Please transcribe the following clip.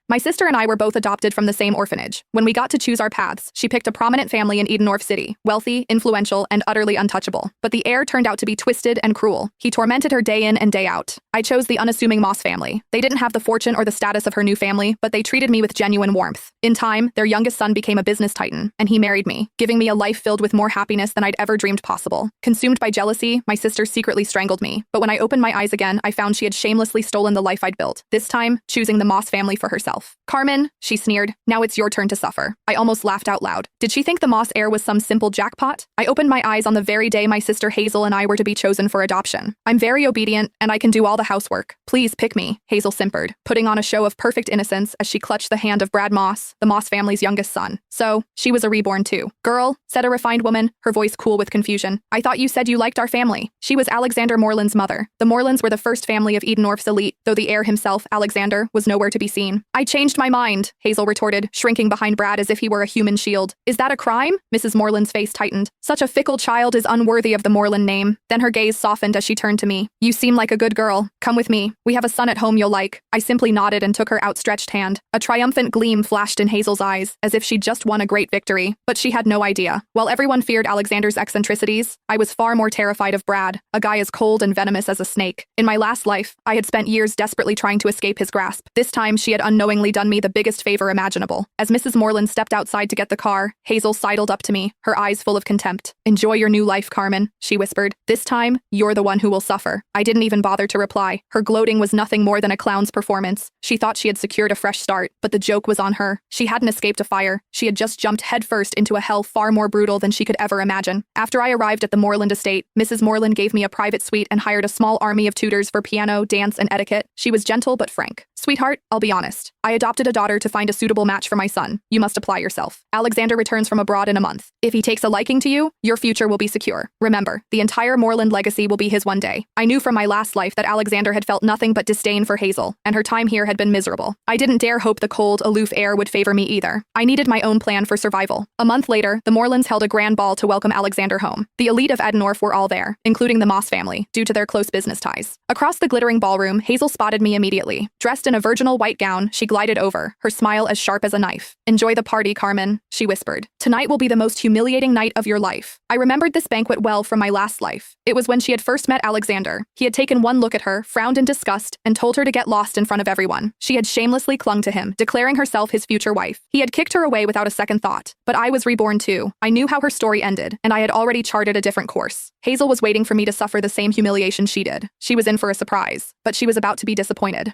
My sister and I were both adopted from the same orphanage. When we got to choose our paths, she picked a prominent family in Edenorf City, wealthy, influential, and utterly untouchable. But the heir turned out to be twisted and cruel. He tormented her day in and day out. I chose the unassuming Moss family. They didn't have the fortune or the status of her new family, but they treated me with genuine warmth. In time, their youngest son became a business titan, and he married me, giving me a life filled with more happiness than I'd ever dreamed possible. Consumed by jealousy, my sister secretly strangled me. But when I opened my eyes again, I found she had shamelessly stolen the life I'd built, this time choosing the Moss family for herself. "Carmen," she sneered, "now it's your turn to suffer." I almost laughed out loud. Did she think the Moss heir was some simple jackpot? I opened my eyes on the very day my sister Hazel and I were to be chosen for adoption. "I'm very obedient, and I can do all the housework. Please pick me," Hazel simpered, putting on a show of perfect innocence as she clutched the hand of Brad Moss, the Moss family's youngest son. So, she was a reborn too. "Girl," said a refined woman, her voice cool with confusion, "I thought you said you liked our family." She was Alexander Moreland's mother. The Morelands were the first family of Edenorf's elite, though the heir himself, Alexander, was nowhere to be seen. "I changed my mind," Hazel retorted, shrinking behind Brad as if he were a human shield. "Is that a crime?" Mrs. Moreland's face tightened. "Such a fickle child is unworthy of the Moreland name." Then her gaze softened as she turned to me. "You seem like a good girl. Come with me. We have a son at home you'll like." I simply nodded and took her outstretched hand. A triumphant gleam flashed in Hazel's eyes, as if she'd just won a great victory. But she had no idea. While everyone feared Alexander's eccentricities, I was far more terrified of Brad, a guy as cold and venomous as a snake. In my last life, I had spent years desperately trying to escape his grasp. This time, she had unknowingly done me the biggest favor imaginable. As Mrs. Moreland stepped outside to get the car, Hazel sidled up to me, her eyes full of contempt. "Enjoy your new life, Carmen," she whispered. "This time, you're the one who will suffer." I didn't even bother to reply. Her gloating was nothing more than a clown's performance. She thought she had secured a fresh start, but the joke was on her. She hadn't escaped a fire. She had just jumped headfirst into a hell far more brutal than she could ever imagine. After I arrived at the Moreland estate, Mrs. Moreland gave me a private suite and hired a small army of tutors for piano, dance, and etiquette. She was gentle but frank. "Sweetheart, I'll be honest. I adopted a daughter to find a suitable match for my son. You must apply yourself. Alexander returns from abroad in a month. If he takes a liking to you, your future will be secure. Remember, the entire Moreland legacy will be his one day." I knew from my last life that Alexander had felt nothing but disdain for Hazel, and her time here had been miserable. I didn't dare hope the cold, aloof heir would favor me either. I needed my own plan for survival. A month later, the Morelands held a grand ball to welcome Alexander home. The elite of Edenorf were all there, including the Moss family, due to their close business ties. Across the glittering ballroom, Hazel spotted me immediately. Dressed in a virginal white gown, she glided over, her smile as sharp as a knife. "Enjoy the party, Carmen," she whispered. "Tonight will be the most humiliating night of your life." I remembered this banquet well from my last life. It was when she had first met Alexander. He had taken one look at her, frowned in disgust, and told her to get lost in front of everyone. She had shamelessly clung to him, declaring herself his future wife. He had kicked her away without a second thought. But I was reborn too. I knew how her story ended, and I had already charted a different course. Hazel was waiting for me to suffer the same humiliation she did. She was in for a surprise, but she was about to be disappointed.